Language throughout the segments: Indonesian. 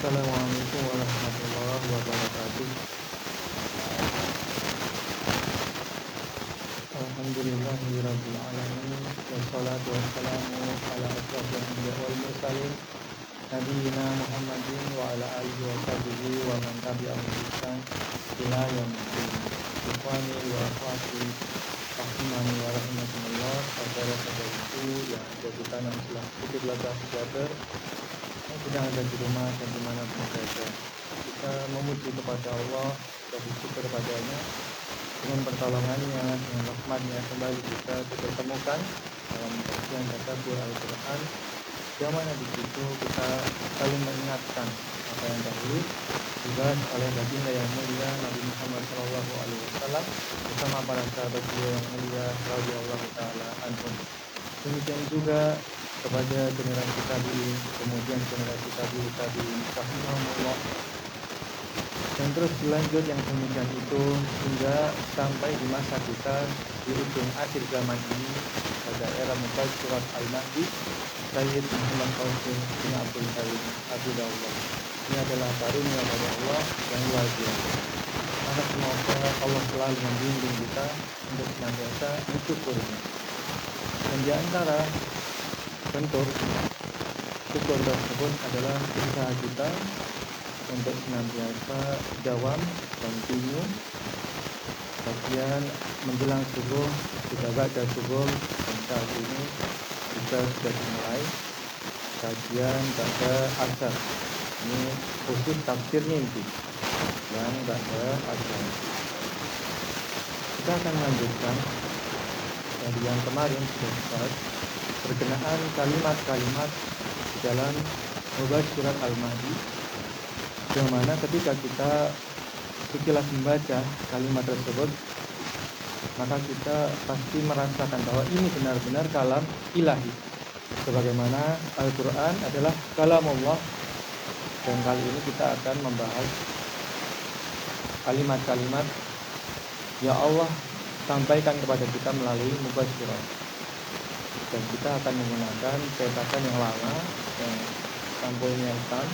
Assalamualaikum warahmatullahi wabarakatuh. Alhamdulillahirabbil alamin wassalatu wassalamu ala asyrofil anbiya'i wal mursalin nabiyina Muhammadin wa ala alihi wa sahbihi wa man tabi'ahum bi ihsan ila yaumil din. Ikhwani wa akhwati rahimani wa rahimakumullah, saudara-saudariku yang ada di tanah Islam Bukit Lada Sejahtera yang sedang ada di rumah dan dimanapun berada. Kita memuji kepada Allah dan bersyukur padanya dengan pertolongannya, dengan rahmatnya kembali kita dipertemukan dalam kajian tadabbur Al-Quran, yang mana di situ kita saling mengingatkan apa yang dahulu dibahas oleh baginda yang mulia Nabi Muhammad SAW bersama para sahabat beliau yang mulia radhiyallahu taala anhum. Demikian juga kepada generasi tabi'in, kemudian generasi tabi'in rahimahumullah, dan terus berlanjut yang demikian itu hingga sampai di masa kita di ujung akhir zaman ini pada era Mubasysyirah Al-Mahdi Sayyid Muhammad Qasim bin Abdul Karim Hafizahullah. Ini adalah karunia dari Allah yang luar biasa. Maka semoga Allah selalu membimbing kita untuk senantiasa mensyukurinya. Dan di antara bentuk syukur tersebut adalah usaha kita untuk senantiasa dawam, continue kajian menjelang subuh, juga ba'da subuh, dan saat ini kita sudah dimulai kajian ba'da asar. Ini khusus tafsir mimpi yang ba'da asar. Kita akan melanjutkan dari yang kemarin sudah dibahas berkenaan kalimat-kalimat di dalam Mubasysyirah Al-Mahdi, yang mana ketika kita sekilas membaca kalimat tersebut, maka kita pasti merasakan bahwa ini benar-benar kalam ilahi, sebagaimana Al-Quran adalah kalam Allah. Dan kali ini kita akan membahas kalimat-kalimat yang Allah sampaikan kepada kita melalui Mubasysyirah. Dan kita akan menggunakan cetakan yang lama, yang sampulnya hitam,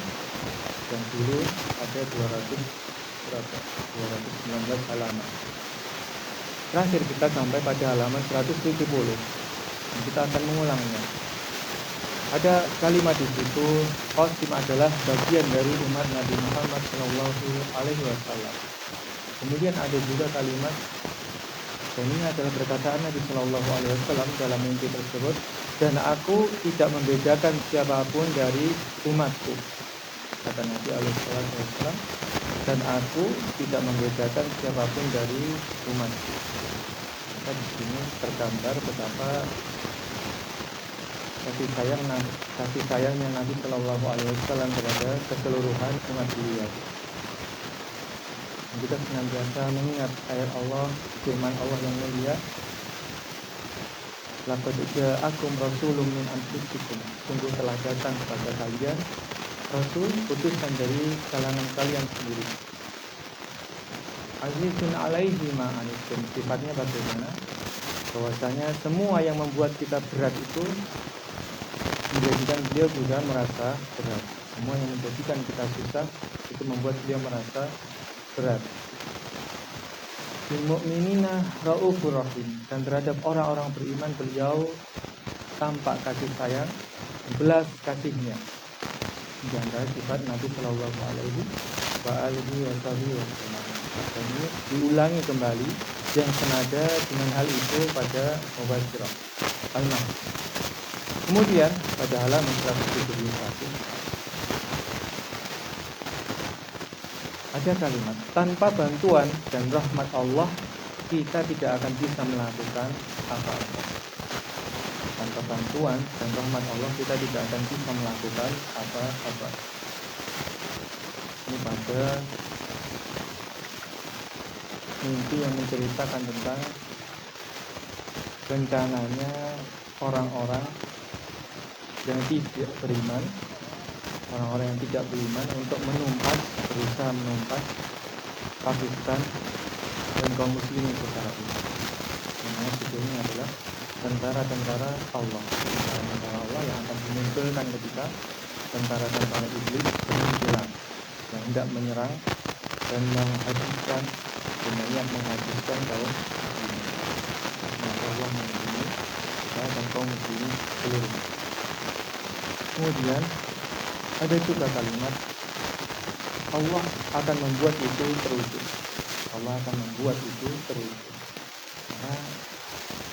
dan dulu ada 219 halaman. Terakhir kita sampai pada halaman 170, dan kita akan mengulangnya. Ada kalimat di situ, Qasim adalah bagian dari umat Nabi Muhammad SAW. Kemudian ada juga kalimat, dan ini adalah perkataan Nabi SAW dalam mimpi tersebut, dan aku tidak membedakan siapapun dari umatku. Kata Nabi SAW, dan aku tidak membedakan siapapun dari umatku. Maka di sini tergambar betapa kasih sayangnya Nabi SAW kepada keseluruhan umat beliau. Kita senantiasa mengingat ayat Allah, firman Allah yang mulia, laqad ja'akum rasulun min anfusikum, sungguh telah datang kepada kalian rasul utusan dari kalangan kalian sendiri. Azizun alaihi ma anittum, sifatnya bagaimana? Bahwasanya semua yang membuat kita berat itu menjadikan beliau juga merasa berat. Semua yang menjadikan kita susah itu membuat beliau merasa berat. Bil mu'minina raufur rahim, dan terhadap orang-orang beriman beliau tampak kasih sayang, belas kasihnya. Di antara sifat Nabi Shallallahu Alaihi Wasallam. Dan ini diulangi kembali yang senada dengan hal itu pada Mubasysyirah Al-Mahdi. Kemudian pada halaman 171 ada kalimat, tanpa bantuan dan rahmat Allah kita tidak akan bisa melakukan apa-apa. Tanpa bantuan dan rahmat Allah kita tidak akan bisa melakukan apa-apa. Ini pada mimpi yang menceritakan tentang rencananya orang-orang yang tidak beriman, orang-orang yang tidak beriman untuk berusaha menumpas Pakistan dan kaum muslimin secara umum. Namanya judulnya adalah tentara-tentara Allah, tentara Allah yang akan dimunculkan ketika tentara-tentara iblis bermunculan yang hendak menyerang dan menghabiskan dengan menghabiskan kaum muslimin. Maka Allah melindungi kita dan kaum muslimin seluruhnya. Kemudian ada juga kalimat Allah akan membuat itu terwujud. Allah akan membuat itu terwujud. Nah,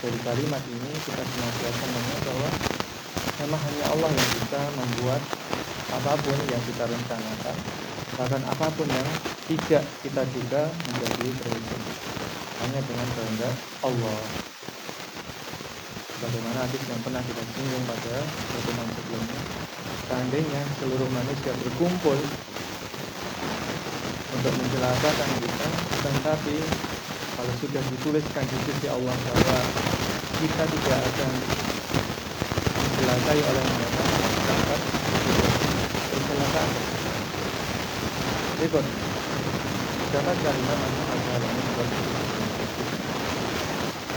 dari kalimat ini kita senantiasa mengingat bahwa memang hanya Allah yang bisa membuat apapun yang kita rencanakan, bahkan apapun yang tidak kita duga menjadi terwujud. Hanya dengan kehendak Allah. Bagaimana hadis yang pernah kita singgung pada pertemuan sebelumnya, seandainya seluruh manusia berkumpul untuk mencelakakan kita, tetapi kalau sudah dituliskan di sisi Allah bahwa kita tidak akan dicelakai oleh mereka, maka kecelakaan. Berikut dapat kalimat al-Fatihah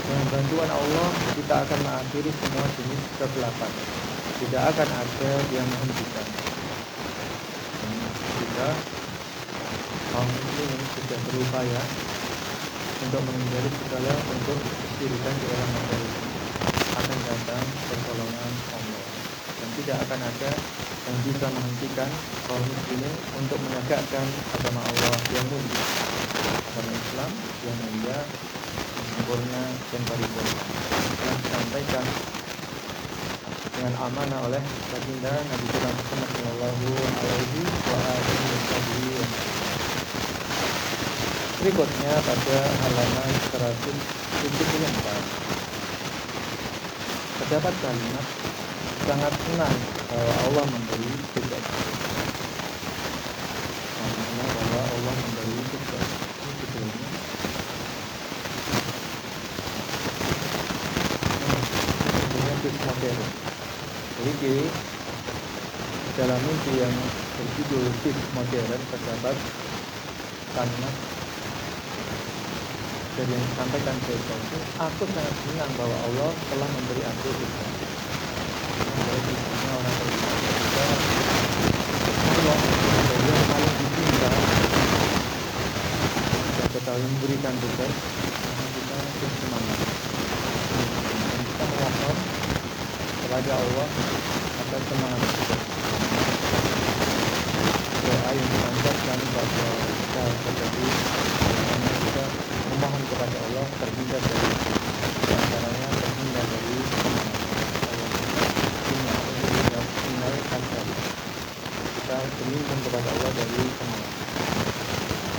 dengan bantuan Allah kita akan mengakhiri semua jenis kegelapan. Tidak akan ada yang menghentikan. Jika kaum muslimin sudah berupaya untuk menghindari segala bentuk kesyirikan di dalam materi, akan datang pertolongan Allah dan tidak akan ada yang bisa menghentikan kaum muslimin untuk menegakkan agama Allah yang mulia, agama Islam yang mulia, sempurna dan paripurna yang disampaikan dengan amanah oleh baginda Nabi kita Muhammad sallallahu alaihi wasallam. Berikutnya pada halaman 174 terdapat kalimat sangat senang bahwa Allah memberi tugas. Senang bahwa Allah memberi tugas. Ini sebelumnya. Mimpi modern. Jadi dalam mimpi yang berjudul Tips Modern terdapat kalimat dari yang disampaikan Syekh Qasim, aku sangat senang bahwa Allah telah memberi aku tugas. Dari sisinya orang beriman ketika Allah sebagai yang paling dicinta kita ketahui memberikan tugas, maka kita bersemangat dan kita memohon kepada Allah atas semangat tugas. Doa yang dipanjatkan pada kita terjadi kita memohon kepada Allah terhindar dari antaranya terhindar dari kita berlindung kepada Allah dari semangat.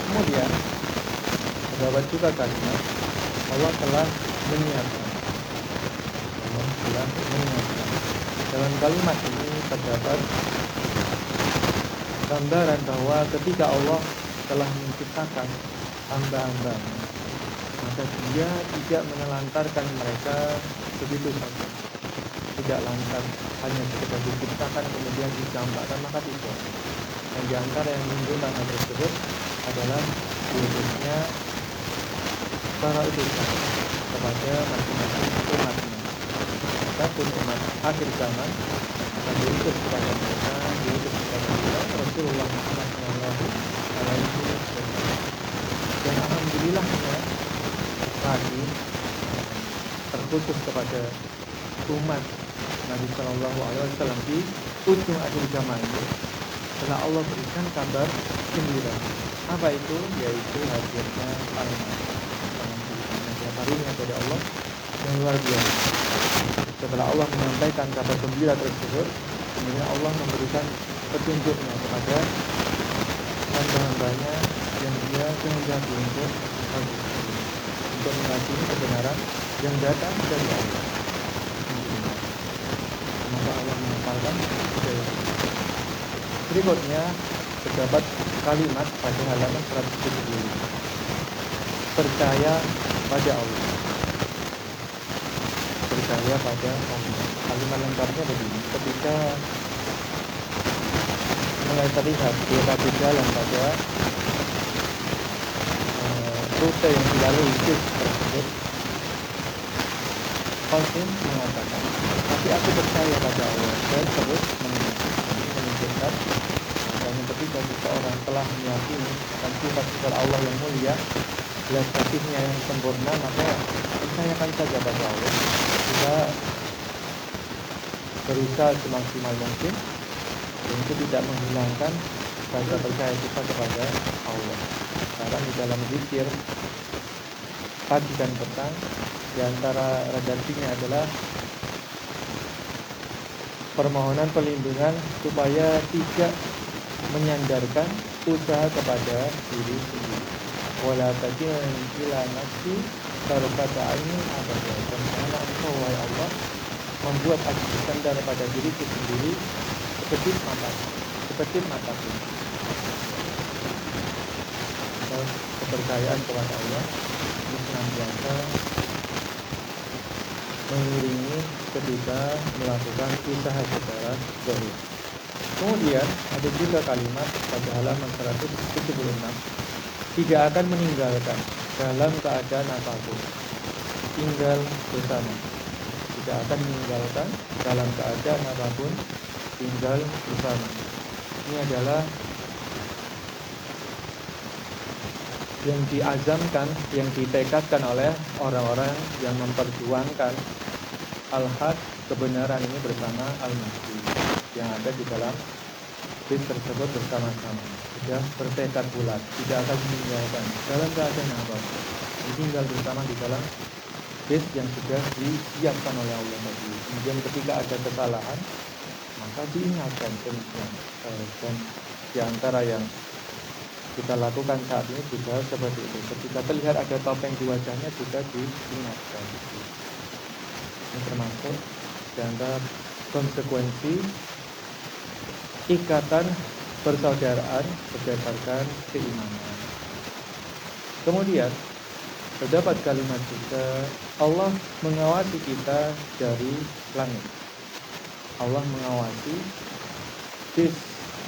Kemudian terdapat juga kalimat Allah telah menyiapkan. Dalam kalimat ini terdapat gambaran bahwa ketika Allah telah menciptakan hamba-hamba, maka Dia tidak menelantarkan mereka begitu saja. Tidak lantas hanya sekedar diciptakan kemudian dicampakkan, maka tidak. Dan di antara yang menunjukkan hal tersebut adalah diutusnya para utusan kepada masing-masing umatnya. Adapun umat akhir zaman akan diutus kepada mereka, diutus kepada kita Rasulullah Muhammad SAW. Dan alhamdulillahnya lagi terkhusus kepada umat Nabi Sallallahu Alaihi Wasallam di ujung akhir zaman ini telah Allah berikan kabar gembira. Apa itu? Yaitu hadirnya paringan dari Allah yang luar biasa. Setelah Allah menyampaikan kabar gembira tersebut, kemudian Allah memberikan petunjuknya kepada hamba-hambanya yang Dia kehendaki untuk mengasihi kebenaran yang datang dari Allah. Semoga Allah menghafalkan hidayah. Berikutnya terdapat kalimat pada halaman 170. Percaya pada Allah. Percaya pada Allah. Kalimat lengkapnya begini. Ketika mulai terlihat dia jalan pada rute yang dilalui bus tersebut, Qasim mengatakan, tapi aku percaya pada Allah dan terus mengingat telah meyakini akan sifat-sifat Allah yang mulia, belas kasihnya yang sempurna, maka percayakan saja pada Allah. Kita berusaha semaksimal mungkin untuk tidak menghilangkan rasa percaya kita kepada Allah. Sekarang di dalam zikir pagi dan petang, di antara redaksinya adalah permohonan perlindungan supaya tidak menyandarkan usaha kepada diri sendiri. Wala takilni ila nafsi tarfata ainin abada. Dan janganlah engkau, wahai Allah, membuat aku bersandar pada diriku sendiri sekedip mataku. Kepercayaan kepada Allah ini senantiasa mengiringi ketika melakukan usaha secara zahir. Kemudian ada juga kalimat pada halaman 176, tidak akan meninggalkan dalam keadaan apapun, tinggal bersama. Tidak akan meninggalkan dalam keadaan apapun, tinggal bersama. Ini adalah yang diazamkan, yang ditekadkan oleh orang-orang yang memperjuangkan al-haq, kebenaran ini bersama al-mahdi, yang ada di dalam bis tersebut bersama-sama. Sudah bertekad bulat, tidak akan meninggalkan dalam keadaan apapun, tinggal bersama di dalam bis yang sudah disiapkan oleh Allah tadi. Kemudian ketika ada kesalahan, maka diingatkan demikian. Dan di antara yang kita lakukan saat ini juga seperti itu. Ketika terlihat ada topeng di wajahnya juga diingatkan. Ini termasuk di antara konsekuensi ikatan persaudaraan berdasarkan keimanan. Kemudian terdapat kalimat juga, Allah mengawasi kita dari langit. Allah mengawasi bis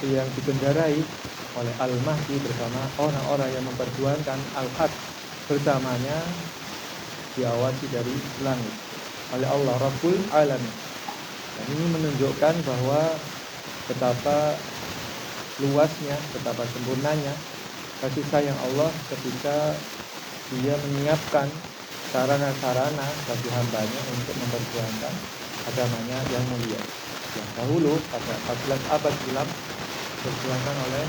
yang dikendarai oleh Al-Mahdi bersama orang-orang yang memperjuangkan Al-Haq bersamanya, diawasi dari langit oleh Allah Rabbul Alamin. Dan ini menunjukkan bahwa betapa luasnya, betapa sempurnanya kasih sayang Allah ketika Dia menyiapkan sarana-sarana bagi hambanya untuk memperjuangkan agamanya yang mulia. Yang dahulu pada 14 abad silam diperjuangkan oleh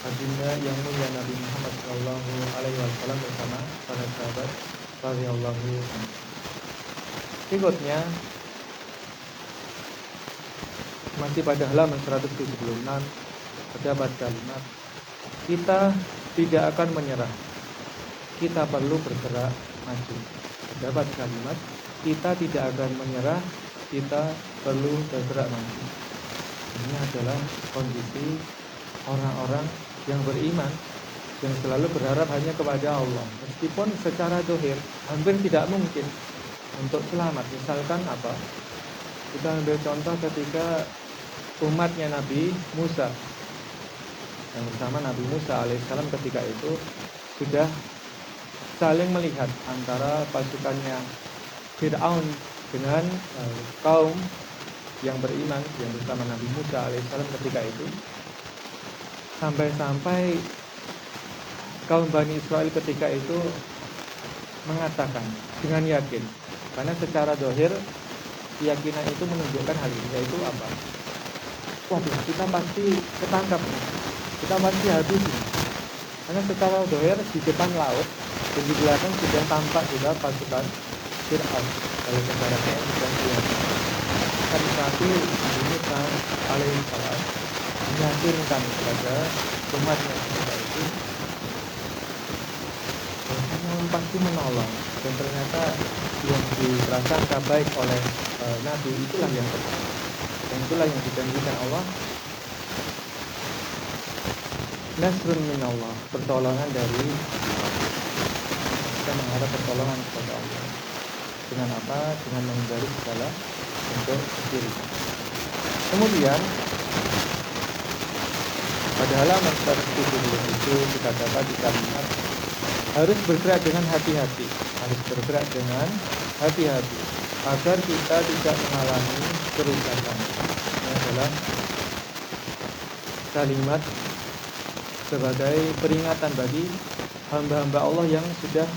baginda yang mulia Nabi Muhammad SAW bersama para sahabat radhiyallahu anhum. Berikutnya masih pada halaman 176 terdapat kalimat, kita tidak akan menyerah, kita perlu bergerak maju. Terdapat kalimat, kita tidak akan menyerah, kita perlu bergerak maju. Ini adalah kondisi orang-orang yang beriman, yang selalu berharap hanya kepada Allah. Meskipun secara zahir hampir tidak mungkin untuk selamat. Misalkan apa? Kita ambil contoh ketika umatnya Nabi Musa, yang bersama Nabi Musa alaihissalam ketika itu sudah saling melihat antara pasukannya Fir'aun dengan kaum yang beriman yang bersama Nabi Musa alaihissalam ketika itu, sampai-sampai kaum Bani Israel ketika itu mengatakan dengan yakin, karena secara zahir keyakinan itu menunjukkan hal ini, yaitu apa? Waduh, kita pasti ketangkap, kita pasti habis. Karena secara zahir di depan laut dan di belakang sudah tampak juga pasukan Fir'aun. Kalau sejarahnya sudah kelihatan. Kan tapi Nabi Musa alaihissalam meyakinkan kepada umatnya ketika itu bahwa pasti menolong, dan ternyata yang dirasangka baik oleh Nabi itulah yang tepat, dan itulah yang dijanjikan Allah, nasrun minallah, pertolongan dari Allah. Kita mengharap pertolongan kepada Allah dengan apa? Dengan menghindari segala bentuk kesyirikan. Kemudian pada halaman 170 itu kita dapat di kalimat, harus bergerak dengan hati-hati, harus bergerak dengan hati-hati agar kita tidak mengalami kerusakan. Ini adalah kalimat sebagai peringatan bagi hamba-hamba Allah yang sudah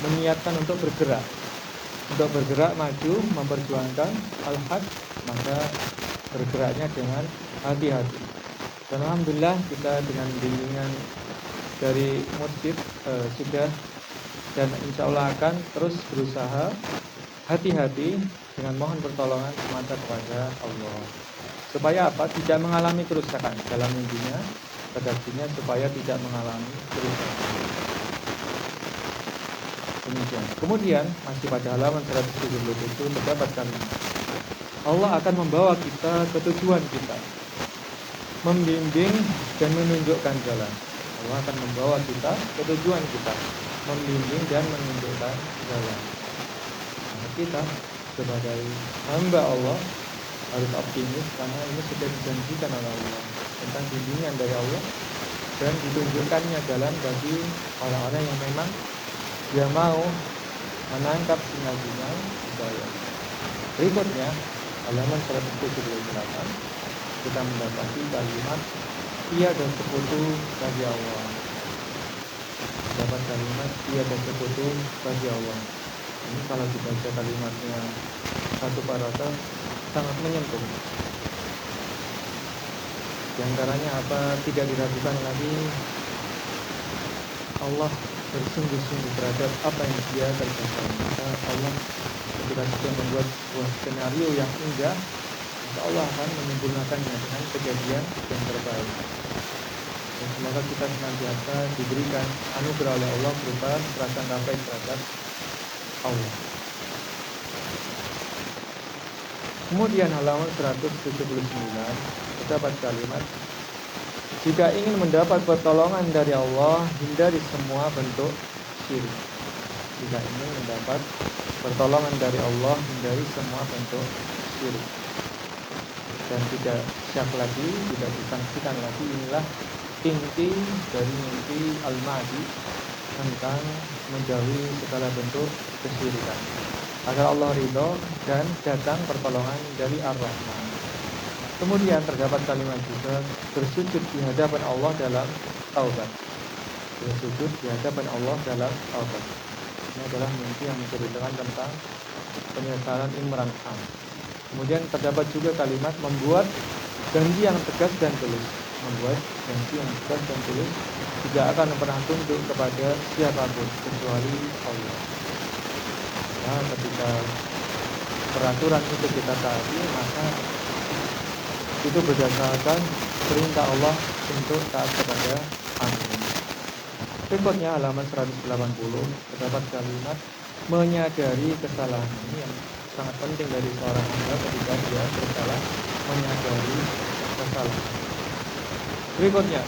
meniatkan untuk bergerak maju memperjuangkan al-haq, maka bergeraknya dengan hati-hati. Dan alhamdulillah kita dengan bimbingan dari masjid sudah, dan insya Allah akan terus berusaha hati-hati dengan mohon pertolongan semata kepada Allah. Supaya apa? Tidak mengalami kerusakan dalam mimpinya, redaksinya supaya tidak mengalami kerusakan. Demikian. Kemudian masih pada halaman 177 terdapat kalimat Allah akan membawa kita ke tujuan kita, membimbing dan menunjukkan jalan. Allah akan membawa kita ke tujuan kita, membimbing dan menunjukkan jalan. Nah, kita sebagai hamba Allah harus optimis karena ini sudah dijanjikan oleh Allah tentang bimbingan dari Allah dan ditunjukkannya jalan bagi orang-orang yang memang dia mau menangkap sinyal-sinyal hidayah. Berikutnya halaman 178 kita mendapati kalimat tiada sekutu bagi Allah. Dapat kalimat tiada sekutu bagi Allah. Ini kalau dibaca kalimatnya satu paragraf sangat menyentuh. Di antaranya apa? Tidak diragukan lagi Allah bersungguh-sungguh terhadap apa yang dia kerjakan. Maka Allah ketika sudah membuat sebuah skenario yang indah, insya Allah akan menyempurnakannya dengan kejadian yang terbaik. Dan semoga kita senantiasa diberikan anugerah oleh Allah berupa prasangka baik terhadap Allah. Kemudian halaman 179 terdapat kalimat jika ingin mendapat pertolongan dari Allah, hindari semua bentuk syirik. Jika ingin mendapat pertolongan dari Allah, hindari semua bentuk syirik. Dan tidak syak lagi, tidak disangsikan lagi. Inilah inti dari mimpi Al-Mahdi tentang menjauhi segala bentuk kesyirikan, agar Allah ridho dan datang pertolongan dari Ar-Rahman. Kemudian terdapat kalimat juga bersujud di hadapan Allah dalam taubat. Bersujud di hadapan Allah dalam taubat. Ini adalah mimpi yang menceritakan tentang penyesalan Imran Khan. Kemudian terdapat juga kalimat membuat janji yang tegas dan tulus. Membuat janji yang tegas dan tulus tidak akan pernah tunduk kepada siapapun kecuali Allah. Nah, ketika peraturan itu kita taati, maka itu berdasarkan perintah Allah untuk taat kepada Allah. Berikutnya halaman 180 terdapat kalimat menyadari kesalahan. Ini yang sangat penting dari seorang hamba ketika dia bersalah, menyadari kesalahan. Berikutnya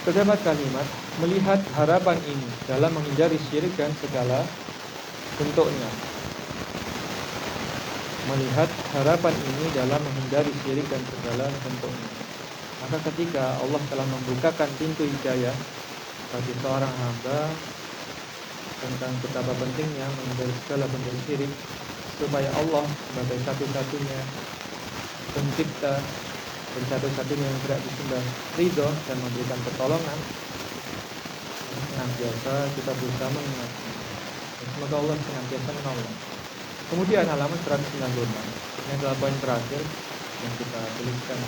terdapat kalimat melihat harapan ini dalam menghindari syirik dan segala bentuknya. Melihat harapan ini dalam menghindari syirik dan segala bentuknya. Maka ketika Allah telah membukakan pintu hidayah bagi seorang hamba tentang betapa pentingnya menghindari segala bentuk syirik, supaya Allah sebagai satu-satunya pencipta dan satu-satunya yang tidak disembah ridho dan memberikan pertolongan, senantiasa kita berusaha mengingatnya. Semoga Allah senantiasa menolong. Kemudian halaman 196, ini adalah poin terakhir yang kita tuliskan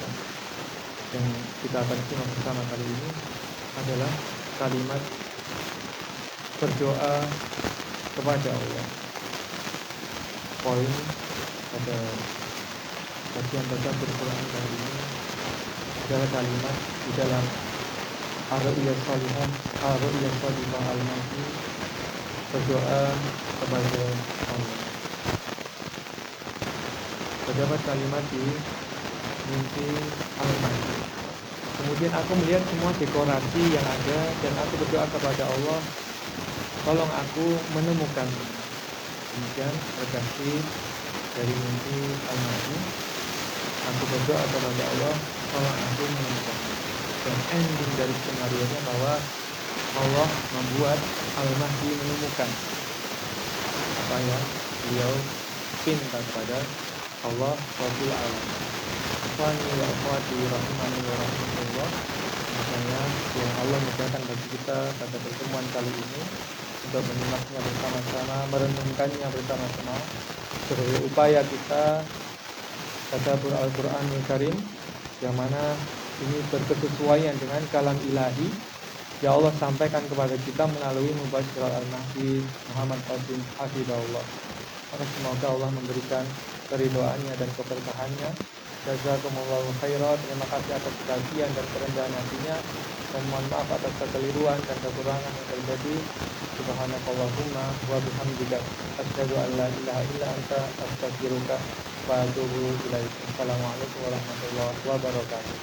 dan kita akan simak bersama kali ini adalah kalimat berdoa kepada Allah. Poin pada bagian tadabbur Quran kali ini adalah kalimat di dalam Ar-Ru'yah Shalihah Al-Mahdi, berdoa kepada Allah. Terdapat kalimat di mimpi Al-Mahdi. Kemudian aku melihat semua dekorasi yang ada dan aku berdoa kepada Allah, tolong aku menemukan. Demikian redaksi dari mimpi Al-Mahdi. Aku berdoa kepada Allah, tolong aku menemukan. Dan ending dari skenario-nya bahwa Allah membuat Al-Mahdi menemukan apa yang beliau pinta kepada Allah Rabbul Alamin. Ikhwani wa akhwati rahimani wa rahimakumullah. Kiranya yang Allah mudahkan bagi kita pada pertemuan kali ini untuk menyimaknya bersama-sama, merenungkannya bersama-sama sebagai upaya kita tadabbur Al-Qur'anul Karim, yang mana ini berkesesuaian dengan kalam ilahi yang Allah sampaikan kepada kita melalui Mubashir Al-Mahdi Muhammad Qasim Hafizahullah. Maka semoga Allah memberikan keridhaannya dan keberkahannya. Jazakumullahu khairan. Terima kasih atas kajian dan kerendahan hatinya, dan mohon maaf atas kekeliruan dan kekurangan yang terjadi. Subhanakallahumma wa bihamdika asyhadu an la ilaha illa anta astaghfiruka wa atubu ilaik. Assalamualaikum warahmatullahi wabarakatuh.